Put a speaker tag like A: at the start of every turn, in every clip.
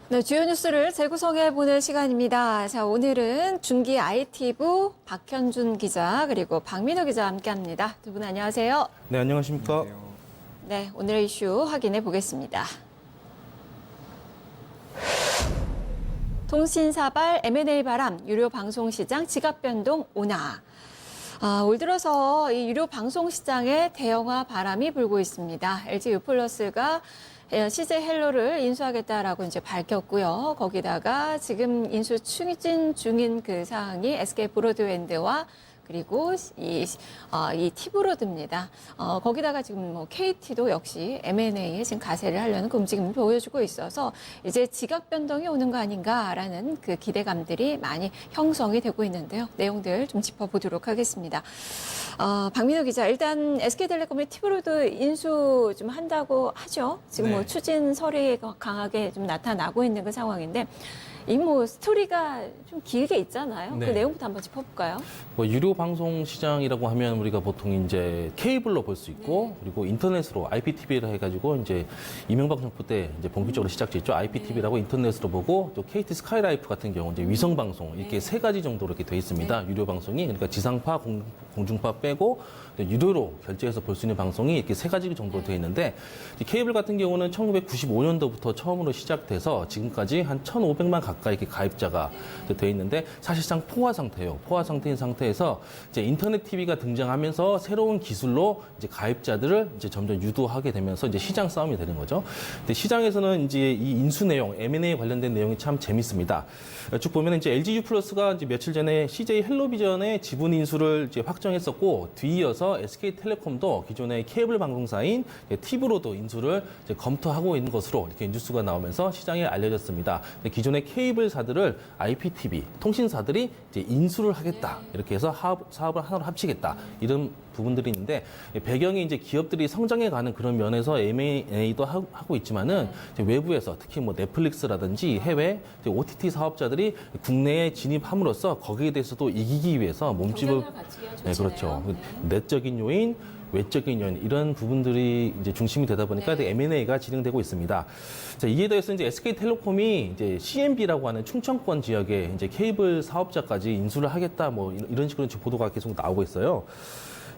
A: 네, 주요 뉴스를 재구성해보는 시간입니다. 자, 오늘은 중기 IT부 박현준 기자 그리고 박민호 기자와 함께합니다. 두 분 안녕하세요.
B: 네, 안녕하십니까?
A: 네, 오늘의 이슈 확인해 보겠습니다. 통신사발 M&A 바람, 유료 방송 시장 지각 변동 온화. 올 들어서 이 유료 방송 시장에 대형화 바람이 불고 있습니다. LG U+가 CJ 헬로를 인수하겠다라고 이제 밝혔고요. 거기다가 지금 인수 추진 중인 그 사항이 SK 브로드밴드와 그리고 이 티브로드입니다. 거기다가 지금 뭐 KT도 역시 M&A에 지금 가세를 하려는 그 움직임을 보여주고 있어서 이제 지각 변동이 오는 거 아닌가라는 그 기대감들이 많이 형성이 되고 있는데요. 내용들 좀 짚어보도록 하겠습니다. 박민호 기자, 일단 SK텔레콤의 티브로드 인수 좀 한다고 하죠. 지금 뭐 추진설이 강하게 좀 나타나고 있는 그 상황인데. 이 뭐 스토리가 좀 길게 있잖아요.
B: 네.
A: 그 내용부터 한번 짚어볼까요?
B: 뭐 유료 방송 시장이라고 하면 우리가 보통 이제 케이블로 볼 수 있고 그리고 인터넷으로 IPTV를 해가지고 이제 이명박 정부 때 이제 본격적으로 시작됐죠. IPTV라고 인터넷으로 보고 또 KT 스카이라이프 같은 경우 이제 위성 방송 이렇게 세 가지 정도로 이렇게 돼 있습니다. 유료 방송이 그러니까 지상파, 공중파 빼고 유료로 결제해서 볼 수 있는 방송이 이렇게 세 가지 정도로 돼 있는데 케이블 같은 경우는 1995년도부터 처음으로 시작돼서 지금까지 한 1,500만 가까이 이렇게 가입자가 돼 있는데 사실상 포화 상태예요. 포화 상태인 상태에서 이제 인터넷 TV가 등장하면서 새로운 기술로 이제 가입자들을 이제 점점 유도하게 되면서 이제 시장 싸움이 되는 거죠. 근데 시장에서는 이제 이 인수 내용, M&A 관련된 내용이 참 재밌습니다. 쭉 보면 이제 LG U+가 이제 며칠 전에 CJ 헬로비전의 지분 인수를 이제 확정했었고 뒤이어서 SK텔레콤도 기존의 케이블 방송사인 티브로드 인수를 이제 검토하고 있는 것으로 이렇게 뉴스가 나오면서 시장에 알려졌습니다. 기존의 케이블사들을 IPTV 통신사들이 이제 인수를 하겠다 이렇게 해서 사업을 하나로 합치겠다 이런 부분들이 있는데 배경이 이제 기업들이 성장해가는 그런 면에서 M&A도 하고 있지만은 이제 외부에서 특히 뭐 넷플릭스라든지 해외 OTT 사업자들이 국내에 진입함으로써 거기에 대해서도 이기기 위해서 몸집을 네, 그렇죠. 내적인 요인, 외적인 요인 이런 부분들이 이제 중심이 되다 보니까 M&A가 진행되고 있습니다. 자, 이에 대해서 이제 SK텔레콤이 이제 CMB라고 하는 충청권 지역에 이제 케이블 사업자까지 인수를 하겠다 뭐 이런 식으로 지금 보도가 계속 나오고 있어요.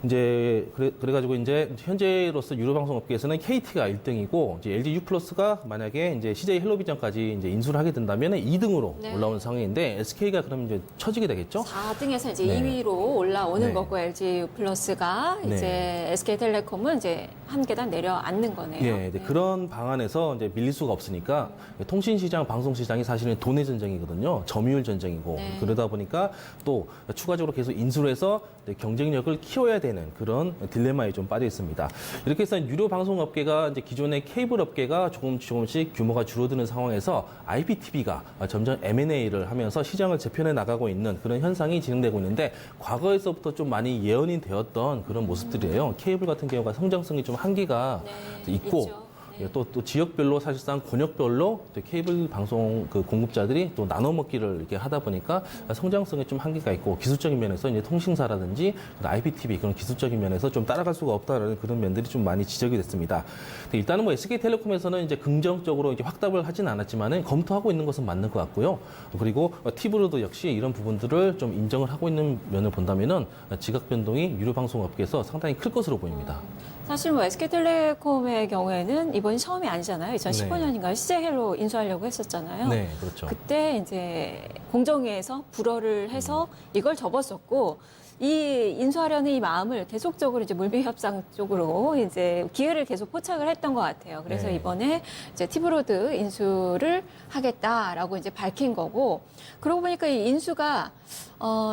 B: 이제 그래가지고 이제 현재로서 유료방송업계에서는 KT가 1등이고 이제 LG U+가 만약에 이제 CJ 헬로비전까지 이제 인수를 하게 된다면 2등으로 올라오는 상황인데 SK가 그럼 이제 처지게 되겠죠?
A: 4등에서 이제 2위로 올라오는 거고 LG U+가 이제 SK텔레콤은 이제 한 계단 내려앉는 거네요.
B: 예, 그런 방안에서 이제 밀릴 수가 없으니까 통신시장, 방송시장이 사실은 돈의 전쟁이거든요. 점유율 전쟁이고 그러다 보니까 또 추가적으로 계속 인수를 해서 경쟁력을 키워야 되는 그런 딜레마에 좀 빠져 있습니다. 이렇게 해서 유료 방송업계가 이제 기존의 케이블 업계가 조금씩 규모가 줄어드는 상황에서 IPTV가 점점 M&A를 하면서 시장을 재편해 나가고 있는 그런 현상이 진행되고 있는데 과거에서부터 좀 많이 예언이 되었던 그런 모습들이에요. 케이블 같은 경우가 성장성이 좀 한계가 있고
A: 있죠.
B: 또 지역별로 사실상 권역별로 케이블 방송 그 공급자들이 또 나눠 먹기를 이렇게 하다 보니까 성장성에 좀 한계가 있고 기술적인 면에서 이제 통신사라든지 IPTV 그런 기술적인 면에서 좀 따라갈 수가 없다라는 그런 면들이 좀 많이 지적이 됐습니다. 일단은 뭐 SK텔레콤에서는 이제 긍정적으로 이제 확답을 하진 않았지만은 검토하고 있는 것은 맞는 것 같고요. 그리고 티브로드 역시 이런 부분들을 좀 인정을 하고 있는 면을 본다면은 지각 변동이 유료 방송 업계에서 상당히 클 것으로 보입니다.
A: 사실 뭐 SK텔레콤의 경우에는 이번이 처음이 아니잖아요. 2015년인가 CJ헬로 인수하려고 했었잖아요.
B: 네, 그렇죠.
A: 그때 이제 공정위에서 불허를 해서 이걸 접었었고 이 인수하려는 이 마음을 계속적으로 이제 물밑협상 쪽으로 이제 기회를 계속 포착을 했던 것 같아요. 그래서 이번에 이제 티브로드 인수를 하겠다라고 이제 밝힌 거고, 그러고 보니까 이 인수가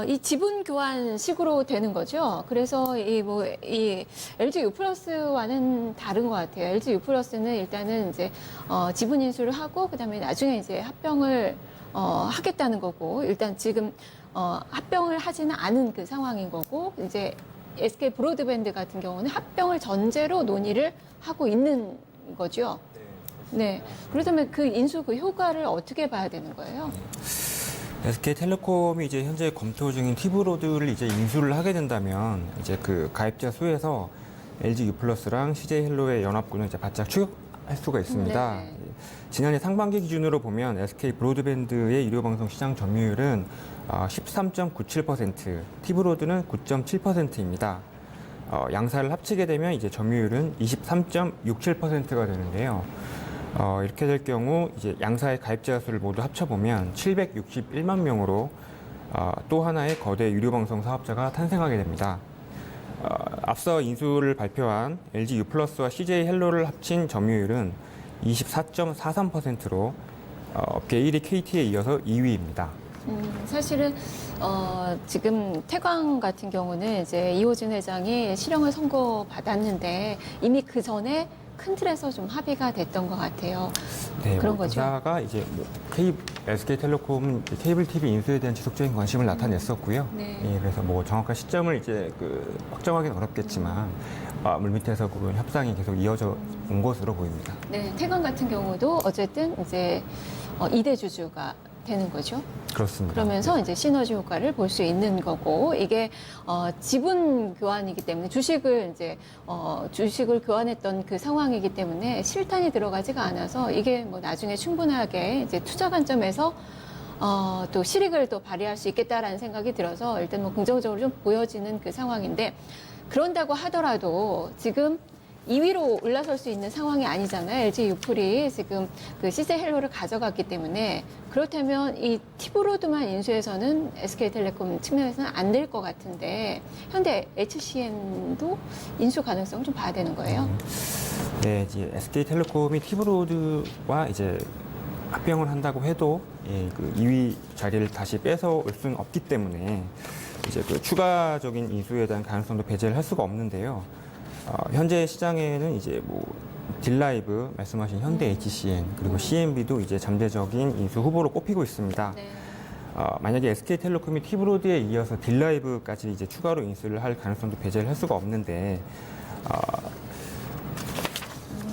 A: 이 지분 교환식으로 되는 거죠. 그래서 이 LG U+와는 다른 것 같아요. LG U+는 일단은 이제 지분 인수를 하고 그다음에 나중에 이제 합병을 하겠다는 거고, 일단 지금 합병을 하지는 않은 그 상황인 거고, 이제 SK 브로드밴드 같은 경우는 합병을 전제로 논의를 하고 있는 거죠. 네. 그렇다면 그 인수 그 효과를 어떻게 봐야 되는 거예요?
C: SK텔레콤이 이제 현재 검토 중인 티브로드를 이제 인수를 하게 된다면 이제 그 가입자 수에서 LG U+랑 CJ 헬로의 연합군을 이제 바짝 할 수가 있습니다.
A: 네.
C: 지난해 상반기 기준으로 보면 SK 브로드밴드의 유료 방송 시장 점유율은 13.97%, 티브로드는 9.7%입니다. 양사를 합치게 되면 이제 점유율은 23.67%가 되는데요. 이렇게 될 경우 이제 양사의 가입자 수를 모두 합쳐보면 761만 명으로 또 하나의 거대 유료 방송 사업자가 탄생하게 됩니다. 앞서 인수를 발표한 LG U+와 CJ 헬로를 합친 점유율은 24.43%로 제1위 KT에 이어서 2위입니다.
A: 사실은 지금 태광 같은 경우는 이제 이호준 회장이 실형을 선고받았는데 이미 그 전에 큰 틀에서 좀 합의가 됐던 것 같아요.
C: 네,
A: 그런 거죠.
C: 회사가 이제 SK텔레콤 케이블 TV 인수에 대한 지속적인 관심을 나타냈었고요.
A: 네.
C: 예, 그래서 뭐 정확한 시점을 이제 확정하기는 어렵겠지만 물밑에서 그런 협상이 계속 이어져 온 것으로 보입니다.
A: 네, 태광 같은 경우도 어쨌든 이제 2대 주주가 되는 거죠.
C: 그렇습니다.
A: 그러면서 이제 시너지 효과를 볼 수 있는 거고 이게 지분 교환이기 때문에 주식을 교환했던 그 상황이기 때문에 실탄이 들어가지가 않아서 이게 뭐 나중에 충분하게 이제 투자 관점에서 또 실익을 또 발휘할 수 있겠다라는 생각이 들어서 일단 뭐 긍정적으로 좀 보여지는 그 상황인데 그런다고 하더라도 지금 2위로 올라설 수 있는 상황이 아니잖아요. LG 유플이 지금 그 CJ 헬로를 가져갔기 때문에 그렇다면 이 티브로드만 인수해서는 SK텔레콤 측면에서는 안 될 것 같은데 현대 HCN도 인수 가능성 좀 봐야 되는 거예요.
C: 네, 이제 SK텔레콤이 티브로드와 이제 합병을 한다고 해도 그 2위 자리를 다시 뺏어올 수는 없기 때문에 이제 그 추가적인 인수에 대한 가능성도 배제를 할 수가 없는데요. 현재 시장에는 이제 뭐 딜라이브 말씀하신 현대 HCN 그리고 CNB도 이제 잠재적인 인수 후보로 꼽히고 있습니다.
A: 네.
C: 만약에 SK텔레콤이 티브로드에 이어서 딜라이브까지 이제 추가로 인수를 할 가능성도 배제를 할 수가 없는데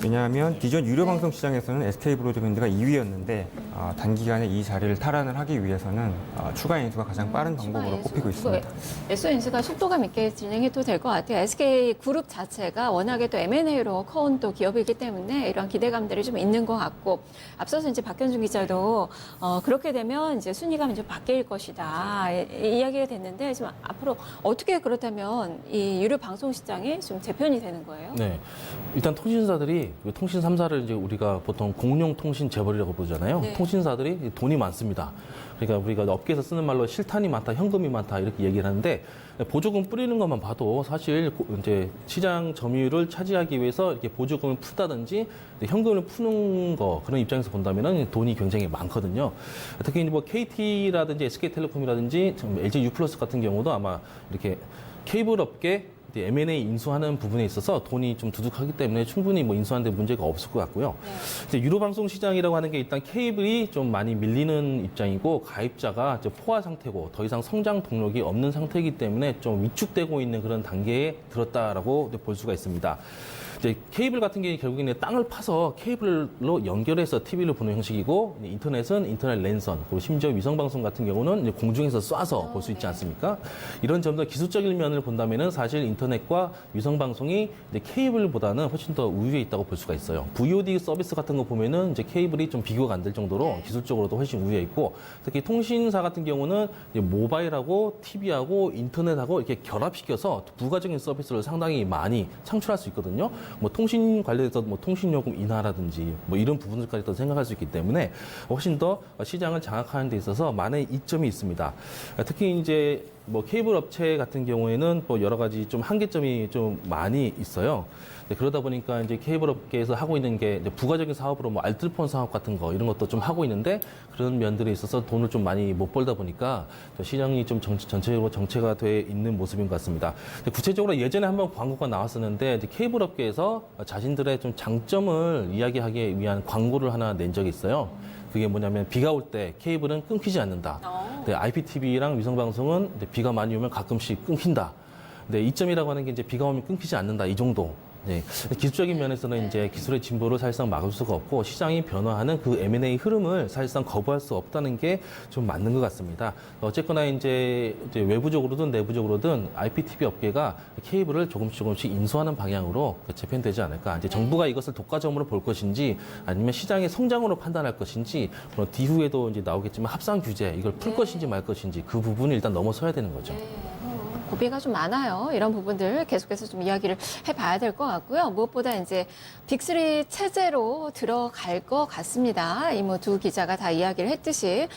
C: 왜냐하면 기존 유료 방송 시장에서는 SK 브로드밴드가 2위였는데 단기간에 이 자리를 탈환을 하기 위해서는 추가 인수가 가장 빠른 방법으로 꼽히고 있습니다.
A: SO 인수가 속도감 있게 진행해도 될 것 같아요. SK 그룹 자체가 워낙에 또 M&A로 커온 또 기업이기 때문에 이런 기대감들이 좀 있는 것 같고 앞서서 이제 박현준 기자도 그렇게 되면 이제 순위가 좀 바뀔 것이다 이야기가 됐는데 지금 앞으로 어떻게 그렇다면 이 유료 방송 시장이 좀 재편이 되는 거예요?
B: 네. 일단 통신사들이 통신 3사를 이제 우리가 보통 공룡 통신 재벌이라고 보잖아요.
A: 네.
B: 통신사들이 돈이 많습니다. 그러니까 우리가 업계에서 쓰는 말로 실탄이 많다, 현금이 많다 이렇게 얘기를 하는데 보조금 뿌리는 것만 봐도 사실 이제 시장 점유율을 차지하기 위해서 이렇게 보조금을 푼다든지 현금을 푸는 거 그런 입장에서 본다면은 돈이 굉장히 많거든요. 특히 뭐 KT라든지 SK텔레콤이라든지 LG U+ 같은 경우도 아마 이렇게 케이블 업계 M&A 인수하는 부분에 있어서 돈이 좀 두둑하기 때문에 충분히 뭐 인수하는 데 문제가 없을 것 같고요. 이제 유료 방송 시장이라고 하는 게 일단 케이블이 좀 많이 밀리는 입장이고 가입자가 이제 포화 상태고 더 이상 성장 동력이 없는 상태이기 때문에 좀 위축되고 있는 그런 단계에 들었다라고 볼 수가 있습니다. 이제 케이블 같은 게 결국에는 땅을 파서 케이블로 연결해서 TV를 보는 형식이고 인터넷은 인터넷 랜선 그리고 심지어 위성 방송 같은 경우는 이제 공중에서 쏴서 볼 수 있지 않습니까? 이런 점도 기술적인 면을 본다면은 사실 인터넷과 위성 방송이 이제 케이블보다는 훨씬 더 우위에 있다고 볼 수가 있어요. VOD 서비스 같은 거 보면은 이제 케이블이 좀 비교가 안 될 정도로 기술적으로도 훨씬 우위에 있고 특히 통신사 같은 경우는 이제 모바일하고 TV하고 인터넷하고 이렇게 결합시켜서 부가적인 서비스를 상당히 많이 창출할 수 있거든요. 뭐 통신 관련해서 뭐 통신요금 인하라든지 뭐 이런 부분들까지도 생각할 수 있기 때문에 훨씬 더 시장을 장악하는 데 있어서 많은 이점이 있습니다. 특히 이제 뭐 케이블 업체 같은 경우에는 뭐 여러 가지 좀 한계점이 좀 많이 있어요. 그러다 보니까 이제 케이블 업계에서 하고 있는 게 이제 부가적인 사업으로 뭐 알뜰폰 사업 같은 거 이런 것도 좀 하고 있는데 그런 면들에 있어서 돈을 좀 많이 못 벌다 보니까 시장이 좀 전체적으로 정체가 돼 있는 모습인 것 같습니다. 구체적으로 예전에 한번 광고가 나왔었는데 이제 케이블 업계에서 자신들의 좀 장점을 이야기하기 위한 광고를 하나 낸 적이 있어요. 그게 뭐냐면 비가 올 때 케이블은 끊기지 않는다. IPTV랑 위성방송은 비가 많이 오면 가끔씩 끊긴다. 네, 이점이라고 하는 게 이제 비가 오면 끊기지 않는다 이 정도. 네, 기술적인 면에서는 이제 기술의 진보를 사실상 막을 수가 없고 시장이 변화하는 그 M&A 흐름을 사실상 거부할 수 없다는 게 좀 맞는 것 같습니다. 어쨌거나 이제 외부적으로든 내부적으로든 IPTV 업계가 케이블을 조금씩 인수하는 방향으로 재편되지 않을까. 이제 정부가 이것을 독과점으로 볼 것인지 아니면 시장의 성장으로 판단할 것인지 그런 뒤후에도 이제 나오겠지만 합상 규제 이걸 풀 것인지 말 것인지 그 부분을 일단 넘어서야 되는 거죠.
A: 고비가 좀 많아요. 이런 부분들 계속해서 좀 이야기를 해봐야 될 것 같고요. 무엇보다 이제 빅3 체제로 들어갈 것 같습니다. 이 뭐 두 기자가 다 이야기를 했듯이.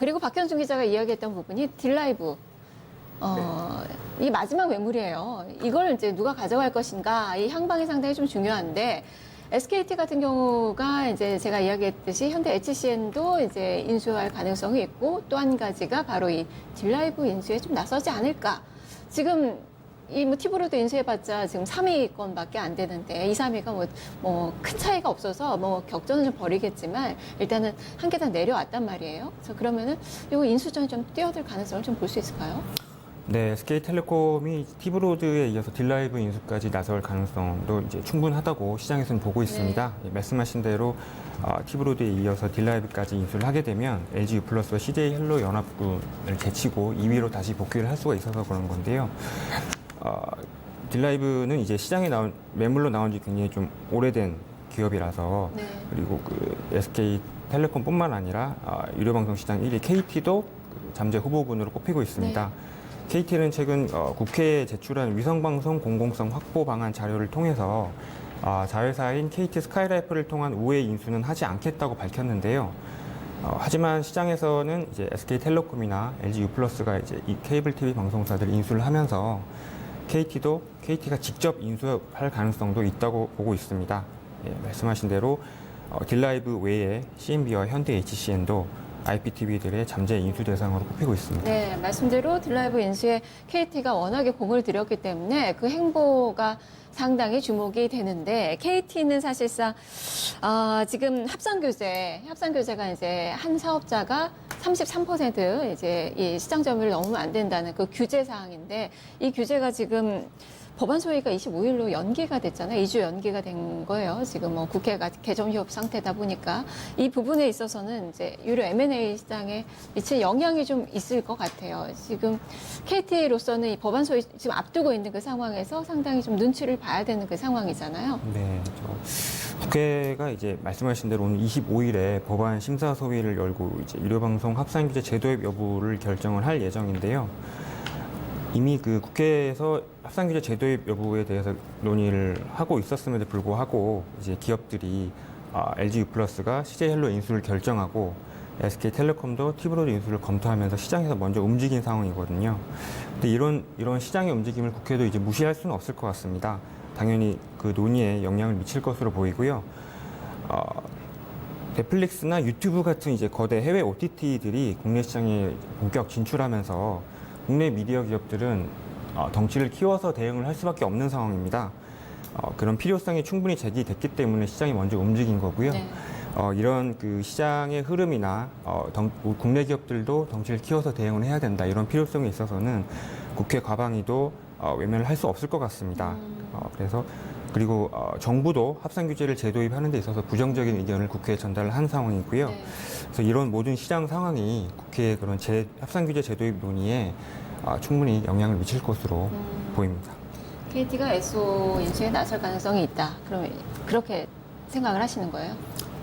A: 그리고 박현준 기자가 이야기했던 부분이 딜라이브. 이 마지막 매물이에요. 이걸 이제 누가 가져갈 것인가. 이 향방이 상당히 좀 중요한데 SKT 같은 경우가 이제 제가 이야기했듯이 현대 HCN도 이제 인수할 가능성이 있고 또 한 가지가 바로 이 딜라이브 인수에 좀 나서지 않을까. 지금 이 뭐 티브로드 인수해봤자 지금 3위권밖에 안 되는데 2, 3위가 뭐 큰 차이가 없어서 뭐 격전은 좀 벌이겠지만 일단은 한 계단 내려왔단 말이에요. 그래서 그러면은 이거 인수전에 좀 뛰어들 가능성을 좀 볼 수 있을까요?
C: 네, SK텔레콤이 티브로드에 이어서 딜라이브 인수까지 나설 가능성도 이제 충분하다고 시장에서는 보고 있습니다. 예, 말씀하신 대로 티브로드에 이어서 딜라이브까지 인수를 하게 되면 LG U+와 CJ 헬로 연합군을 제치고 2위로 다시 복귀를 할 수가 있어서 그런 건데요. 딜라이브는 이제 시장에 매물로 나온 지 굉장히 좀 오래된 기업이라서 그리고 그 SK텔레콤뿐만 아니라 유료방송 시장 1위 KT도 잠재 후보군으로 꼽히고 있습니다. KT는 최근 국회에 제출한 위성방송 공공성 확보 방안 자료를 통해서 자회사인 KT 스카이라이프를 통한 우회 인수는 하지 않겠다고 밝혔는데요. 하지만 시장에서는 이제 SK텔레콤이나 LG U+가 이제 이 케이블 TV 방송사들 인수를 하면서 KT가 직접 인수할 가능성도 있다고 보고 있습니다. 예, 말씀하신 대로 딜라이브 외에 CNB와 현대 HCN도 IPTV들의 잠재 인수 대상으로 꼽히고 있습니다.
A: 네, 말씀대로 딜라이브 인수에 KT가 워낙에 공을 들였기 때문에 그 행보가 상당히 주목이 되는데 KT는 사실상 지금 합상 규제가 이제 한 사업자가 33% 이제 이 시장 점유율을 넘으면 안 된다는 그 규제 사항인데 이 규제가 지금 법안 소위가 25일로 연기가 됐잖아요. 2주 연기가 된 거예요. 지금 뭐 국회가 개점 휴업 상태다 보니까 이 부분에 있어서는 이제 유료 M&A 시장에 미칠 영향이 좀 있을 것 같아요. 지금 KT로서는 이 법안 소위 지금 앞두고 있는 그 상황에서 상당히 좀 눈치를 봐야 되는 그 상황이잖아요.
C: 네, 국회가 이제 말씀하신 대로 오늘 25일에 법안 심사 소위를 열고 이제 유료방송 합산규제 제도입 여부를 결정을 할 예정인데요. 이미 그 국회에서 합산규제 제도입 여부에 대해서 논의를 하고 있었음에도 불구하고 이제 기업들이 LG U+가 CJ 헬로 인수를 결정하고 SK텔레콤도 티브로드 인수를 검토하면서 시장에서 먼저 움직인 상황이거든요. 근데 이런 시장의 움직임을 국회도 이제 무시할 수는 없을 것 같습니다. 당연히 그 논의에 영향을 미칠 것으로 보이고요. 넷플릭스나 유튜브 같은 이제 거대 해외 OTT들이 국내 시장에 본격 진출하면서 국내 미디어 기업들은 덩치를 키워서 대응을 할 수밖에 없는 상황입니다. 그런 필요성이 충분히 제기됐기 때문에 시장이 먼저 움직인 거고요.
A: 네.
C: 이런 그 시장의 흐름이나 국내 기업들도 덩치를 키워서 대응을 해야 된다. 이런 필요성에 있어서는 국회 과방위도 외면을 할 수 없을 것 같습니다. 그리고 정부도 합산 규제를 재도입하는 데 있어서 부정적인 의견을 국회에 전달을 한 상황이고요.
A: 네.
C: 그래서 이런 모든 시장 상황이 국회의 그런 합산 규제 재도입 논의에 충분히 영향을 미칠 것으로 보입니다.
A: KT가 SO 인수에 나설 가능성이 있다. 그러면 그렇게 생각을 하시는 거예요?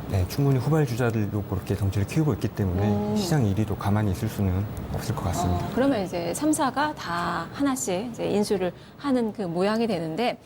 C: 네, 충분히 후발주자들도 그렇게 덩치를 키우고 있기 때문에 시장 1위도 가만히 있을 수는 없을 것 같습니다.
A: 그러면 이제 3사가 다 하나씩 이제 인수를 하는 그 모양이 되는데,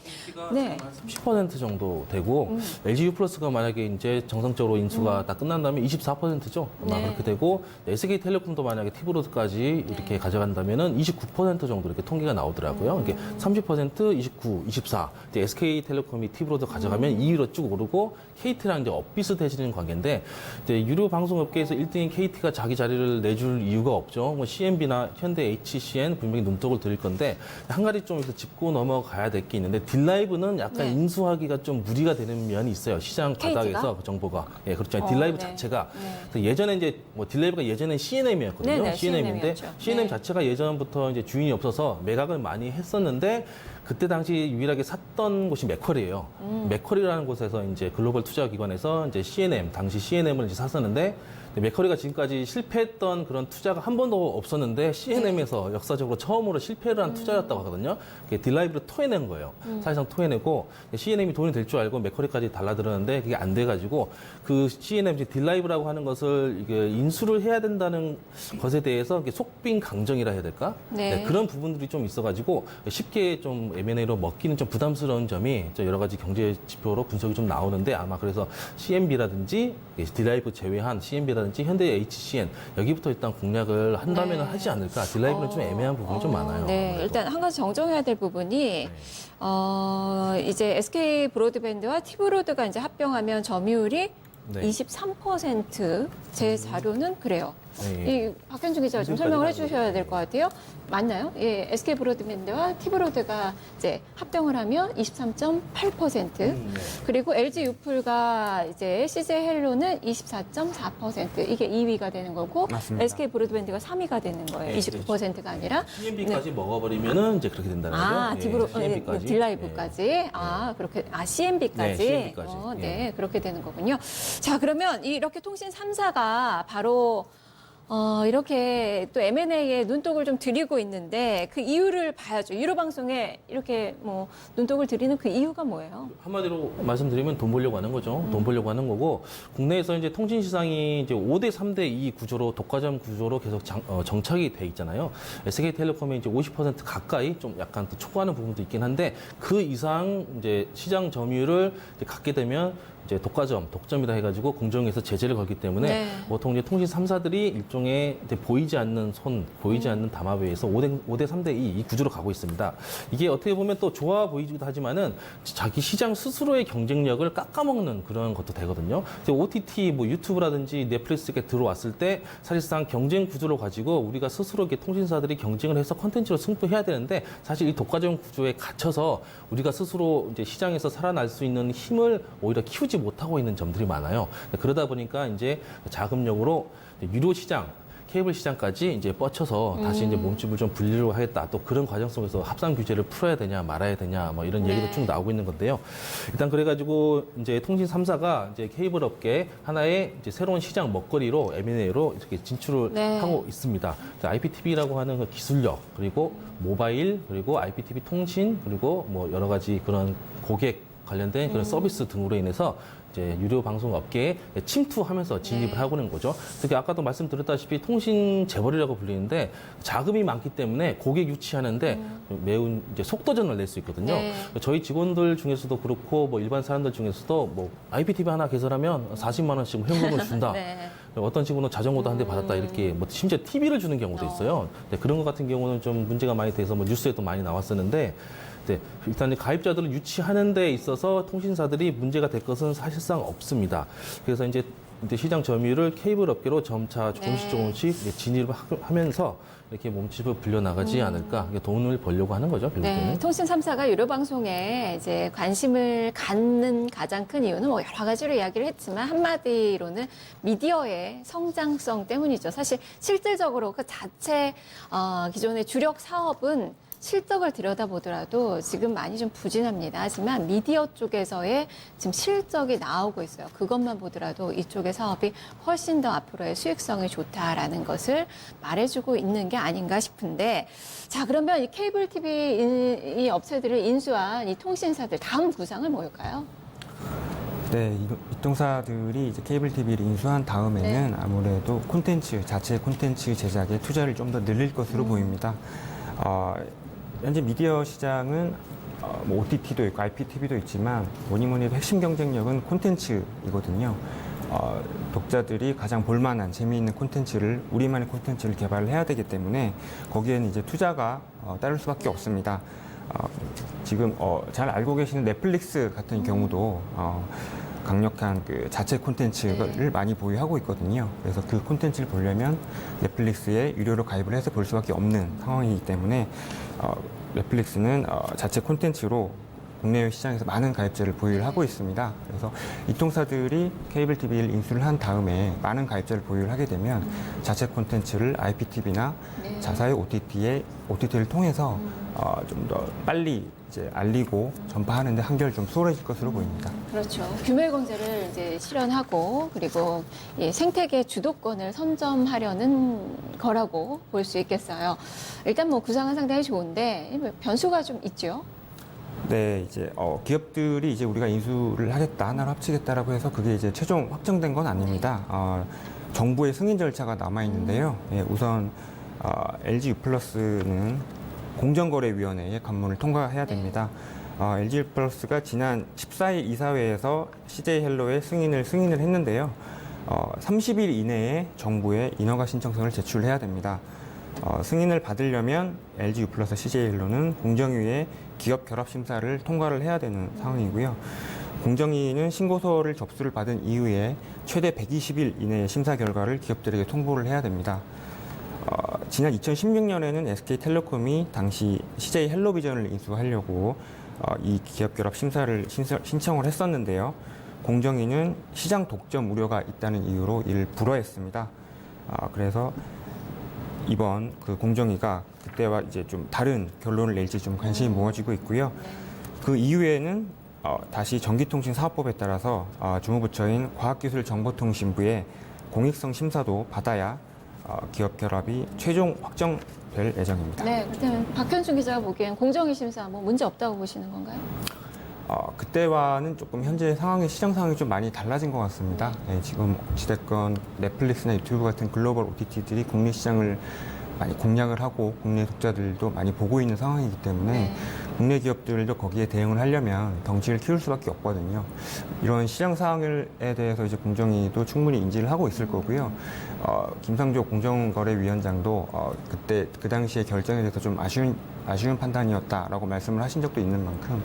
A: 네.
B: 30% 정도 되고 LG U+가 만약에 이제 정상적으로 인수가 다 끝난다면 24%죠. 아마
A: 네.
B: 그렇게 되고 SK텔레콤도 만약에 티브로드까지 이렇게 가져간다면은 29% 정도 이렇게 통계가 나오더라고요. 이게 30%, 29, 24. 이제 SK텔레콤이 티브로드 가져가면 2위로 쭉 오르고 KT랑 이제 엇비슷해지는 사실인 관계인데 이제 유료 방송업계에서 1등인 KT가 자기 자리를 내줄 이유가 없죠. 뭐 CNB나 현대 HCN 분명히 눈독을 들일 건데 한 가지 좀 여기서 짚고 넘어가야 될 게 있는데 딜라이브는 약간
A: 네.
B: 인수하기가 좀 무리가 되는 면이 있어요. 시장
A: KT 가?
B: 바닥에서 그 정보가. 예, 그렇죠. 딜라이브
A: 네.
B: 자체가
A: 네.
B: 그래서 예전에 이제 뭐 딜라이브가 예전에 CNM이었거든요.
A: 네네,
B: CNM인데
A: CNM 이었죠.
B: CNM
A: 네.
B: 자체가 예전부터 이제 주인이 없어서 매각을 많이 했었는데 그때 당시 유일하게 샀던 곳이 맥쿼리예요. 맥쿼리라는 곳에서 이제 글로벌 투자 기관에서 이제 CNM 당시 CNM을 이제 샀었는데 맥쿼리가 지금까지 실패했던 그런 투자가 한 번도 없었는데 CNM에서 역사적으로 처음으로 실패를 한 투자였다고 하거든요. 그게 딜라이브를 토해낸 거예요. 사실상 토해내고 CNM이 돈이 될 줄 알고 맥쿼리까지 달라들었는데 그게 안 돼가지고 그 CNM 딜라이브라고 하는 것을 이게 인수를 해야 된다는 것에 대해서 이게 속빈 강정이라 해야 될까?
A: 네.
B: 그런 부분들이 좀 있어가지고 쉽게 좀 M&A로 먹기는 좀 부담스러운 점이 여러 가지 경제 지표로 분석이 좀 나오는데 아마 그래서 CNB라든지 딜라이브 제외한 CNB라든지 현대 HCN 여기부터 일단 공략을 한다면
A: 네.
B: 하지 않을까. 딜라이브는 좀 애매한 부분이 좀 많아요.
A: 네,
B: 아무래도.
A: 일단 한 가지 정정해야 될 부분이 이제 SK 브로드밴드와 T브로드가 이제 합병하면 점유율이
B: 네.
A: 23%. 제 자료는 그래요.
B: 네.
A: 이 박현중 기자가 좀 설명을 해주셔야 될 것 같아요. 맞나요? 예, SK 브로드밴드와 T브로드가 이제 합병을 하면 23.8%.
B: 네.
A: 그리고 LG 유플과 이제 CJ 헬로는 24.4%. 이게 2위가 되는 거고
C: 맞습니다.
A: SK 브로드밴드가 3위가 되는 거예요.
B: 네,
A: 29%가 아니라.
B: CNB까지 먹어버리면은 이제 그렇게 된다는
A: 아,
B: 거죠.
A: 디브로,
B: CNB까지.
A: 딜라이브까지. 아, 그렇게. 아, CNB까지.
B: 네, CNB까지.
A: 네, 그렇게 되는 거군요. 자, 그러면 이렇게 통신 3사가 바로 이렇게 또 M&A에 눈독을 좀 들이고 있는데 그 이유를 봐야죠. 유료 방송에 이렇게 뭐 눈독을 들이는 그 이유가 뭐예요?
B: 한마디로 말씀드리면 돈 벌려고 하는 거죠. 돈 벌려고 하는 거고 국내에서 이제 통신 시장이 이제 5대 3대 2 구조로 독과점 구조로 계속 정착이 돼 있잖아요. SK텔레콤이 이제 50% 가까이 좀 약간 또 초과하는 부분도 있긴 한데 그 이상 이제 시장 점유율을 이제 갖게 되면 이제 독점이다 해가지고 공정에서 제재를 걸기 때문에
A: 네.
B: 보통 이제 통신 3사들이 일종의 이제 보이지 않는 보이지 않는 담합에 의해서 5대 3대 2 이 구조로 가고 있습니다. 이게 어떻게 보면 또 좋아 보이기도 하지만은 자기 시장 스스로의 경쟁력을 깎아먹는 그런 것도 되거든요. OTT 뭐 유튜브라든지 넷플릭스가 들어왔을 때 사실상 경쟁 구조를 가지고 우리가 스스로 이렇게 통신사들이 경쟁을 해서 컨텐츠로 승부해야 되는데 사실 이 독과점 구조에 갇혀서 우리가 스스로 이제 시장에서 살아날 수 있는 힘을 오히려 키우지 못하고 있는 점들이 많아요. 그러다 보니까 이제 자금력으로 유료 시장, 케이블 시장까지 이제 뻗쳐서 다시 이제 몸집을 좀 불리려고 하겠다. 또 그런 과정 속에서 합산 규제를 풀어야 되냐 말아야 되냐 뭐 이런 얘기도
A: 네.
B: 쭉 나오고 있는 건데요. 일단 그래가지고 이제 통신 3사가 이제 케이블 업계 하나의 이제 새로운 시장 먹거리로 M&A로 이렇게 진출을
A: 네.
B: 하고 있습니다. IPTV라고 하는 그 기술력 그리고 모바일 그리고 IPTV 통신 그리고 뭐 여러 가지 그런 고객 관련된 그런 서비스 등으로 인해서 이제 유료 방송 업계에 침투하면서 진입을
A: 네.
B: 하고 있는 거죠. 특히 아까도 말씀드렸다시피 통신 재벌이라고 불리는데 자금이 많기 때문에 고객 유치하는데 매우 이제 속도전을 낼 수 있거든요.
A: 네.
B: 저희 직원들 중에서도 그렇고 뭐 일반 사람들 중에서도 뭐 IPTV 하나 개설하면 40만 원씩 현금을 준다.
A: 네.
B: 어떤 친구는 자전거도 한 대 받았다 이렇게 뭐 심지어 TV를 주는 경우도 있어요. 네, 그런 것 같은 경우는 좀 문제가 많이 돼서 뭐 뉴스에도 많이 나왔었는데 네, 일단 가입자들을 유치하는 데 있어서 통신사들이 문제가 될 것은 사실상 없습니다. 그래서 이제 시장 점유율을 케이블 업계로 점차 조금씩 이제 진입을 하면서 이렇게 몸집을 불려나가지 않을까 이게 돈을 벌려고 하는 거죠. 결국에는.
A: 네, 통신 3사가 유료 방송에 이제 관심을 갖는 가장 큰 이유는 뭐 여러 가지로 이야기를 했지만 한마디로는 미디어의 성장성 때문이죠. 사실 실질적으로 그 자체 기존의 주력 사업은 실적을 들여다보더라도 지금 많이 좀 부진합니다. 하지만 미디어 쪽에서의 지금 실적이 나오고 있어요. 그것만 보더라도 이쪽의 사업이 훨씬 더 앞으로의 수익성이 좋다라는 것을 말해주고 있는 게 아닌가 싶은데, 자, 그러면 이 케이블 TV 이 업체들을 인수한 이 통신사들 다음 구상은 뭘까요?
C: 네, 이통사들이 이제 케이블 TV를 인수한 다음에는 아무래도 자체 콘텐츠 제작에 투자를 좀 더 늘릴 것으로 보입니다. 현재 미디어 시장은 뭐 OTT도 있고 IPTV도 있지만 뭐니 해도 핵심 경쟁력은 콘텐츠이거든요. 독자들이 가장 볼만한 재미있는 콘텐츠를 우리만의 콘텐츠를 개발을 해야 되기 때문에 거기에는 이제 투자가 따를 수밖에 없습니다. 지금 잘 알고 계시는 넷플릭스 같은 경우도 강력한 그 자체 콘텐츠를 많이 보유하고 있거든요. 그래서 그 콘텐츠를 보려면 넷플릭스에 유료로 가입을 해서 볼 수밖에 없는 상황이기 때문에 넷플릭스는 자체 콘텐츠로 국내외 시장에서 많은 가입자를 보유를 하고 있습니다. 그래서 이 통사들이 케이블 TV를 인수를 한 다음에 많은 가입자를 보유를 하게 되면 자체 콘텐츠를 IPTV나
A: 네.
C: 자사의 OTT를 통해서 좀 더 빨리 이제 알리고 전파하는데 한결 좀 수월해질 것으로 보입니다.
A: 그렇죠. 규모의 공제를 이제 실현하고 그리고 이 생태계 주도권을 선점하려는 거라고 볼 수 있겠어요. 일단 뭐 구상은 상당히 좋은데 변수가 좀 있죠.
C: 네, 이제 기업들이 이제 우리가 인수를 하겠다, 하나로 합치겠다라고 해서 그게 이제 최종 확정된 건 아닙니다. 정부의 승인 절차가 남아 있는데요. 예, 우선 LG U+는 공정거래위원회의 관문을 통과해야 됩니다. LG U+가 지난 14일 이사회에서 CJ 헬로의 승인을 했는데요. 30일 이내에 정부에 인허가 신청서를 제출해야 됩니다. 승인을 받으려면 LG U+와 CJ 헬로는 공정위의 기업 결합 심사를 통과를 해야 되는 상황이고요. 공정위는 신고서를 접수를 받은 이후에 최대 120일 이내의 심사 결과를 기업들에게 통보를 해야 됩니다. 지난 2016년에는 SK텔레콤이 당시 CJ 헬로비전을 인수하려고 이 기업 결합 심사를 신청을 했었는데요. 공정위는 시장 독점 우려가 있다는 이유로 이를 불허했습니다. 그래서 이번 그 공정위가 그때와 이제 좀 다른 결론을 낼지 좀 관심이 모아지고 있고요. 그 이후에는 다시 전기통신사업법에 따라서 주무부처인 과학기술정보통신부의 공익성 심사도 받아야 기업 결합이 최종 확정될 예정입니다.
A: 네, 그렇다면 박현준 기자가 보기엔 공정위 심사 뭐 문제 없다고 보시는 건가요?
C: 그때와는 조금 현재 상황이 시장 상황이 좀 많이 달라진 것 같습니다. 네, 지금 어찌됐건 넷플릭스나 유튜브 같은 글로벌 OTT들이 국내 시장을 많이 공략을 하고 국내 독자들도 많이 보고 있는 상황이기 때문에
A: 네.
C: 국내 기업들도 거기에 대응을 하려면 덩치를 키울 수밖에 없거든요. 이런 시장 상황에 대해서 이제 공정위도 충분히 인지를 하고 있을 거고요. 김상조 공정거래위원장도 그때 그 당시에 결정에 대해서 좀 아쉬운 판단이었다라고 말씀을 하신 적도 있는 만큼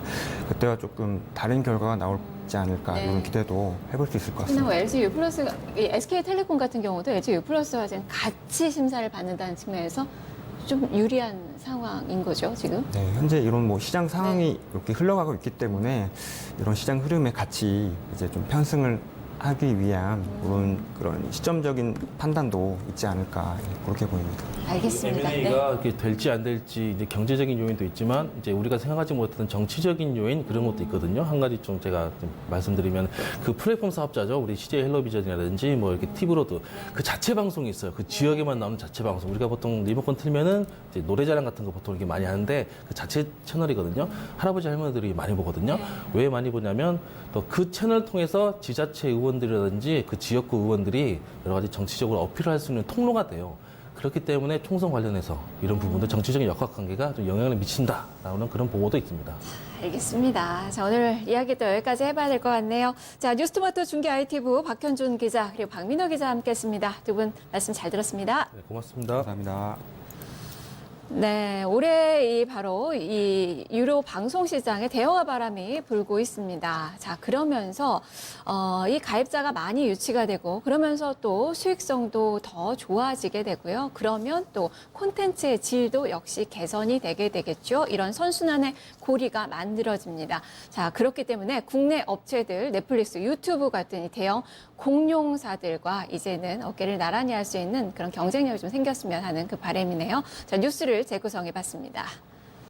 C: 그때와 조금 다른 결과가 나올지 않을까
A: 네.
C: 이런 기대도 해볼 수 있을 것 같습니다.
A: 뭐 LG U+가 SK텔레콤 같은 경우도 LG U+와 지금 같이 심사를 받는다는 측면에서 좀 유리한 상황인 거죠, 지금.
C: 네, 현재 이런 뭐 시장 상황이 이렇게 흘러가고 있기 때문에 이런 시장 흐름에 같이 이제 좀 편승을 하기 위한 그런 시점적인 판단도 있지 않을까 그렇게 보입니다.
A: 알겠습니다.
B: M&A가 이렇게 될지 안 될지 이제 경제적인 요인도 있지만 이제 우리가 생각하지 못했던 정치적인 요인 그런 것도 있거든요. 한 가지 좀 제가 좀 말씀드리면 그 플랫폼 사업자죠. 우리 CJ 헬로비전이라든지 뭐 이렇게 티브로드 그 자체 방송이 있어요. 그 지역에만 나오는 자체 방송. 우리가 보통 리모컨 틀면은 이제 노래자랑 같은 거 보통 이렇게 많이 하는데 그 자체 채널이거든요. 할아버지 할머니들이 많이 보거든요. 왜 많이 보냐면 또 그 채널 통해서 지자체 의원들이라든지 그 지역구 의원들이 여러 가지 정치적으로 어필을 할 수 있는 통로가 돼요. 그렇기 때문에 총선 관련해서 이런 부분도 정치적인 역학관계가 좀 영향을 미친다라는 그런 보고도 있습니다.
A: 알겠습니다. 자, 오늘 이야기 또 여기까지 해봐야 될 것 같네요. 자, 뉴스토마토 중계 IT부 박현준 기자 그리고 박민호 기자 함께했습니다. 두 분 말씀 잘 들었습니다.
B: 네, 고맙습니다.
C: 감사합니다.
A: 네, 올해 바로 이 유료 방송 시장에 대형화 바람이 불고 있습니다. 자, 그러면서 이 가입자가 많이 유치가 되고 그러면서 또 수익성도 더 좋아지게 되고요. 그러면 또 콘텐츠의 질도 역시 개선이 되게 되겠죠. 이런 선순환의 고리가 만들어집니다. 자, 그렇기 때문에 국내 업체들, 넷플릭스, 유튜브 같은 이 대형 공룡사들과 이제는 어깨를 나란히 할 수 있는 그런 경쟁력이 좀 생겼으면 하는 그 바람이네요. 자, 뉴스를 재구성해 봤습니다.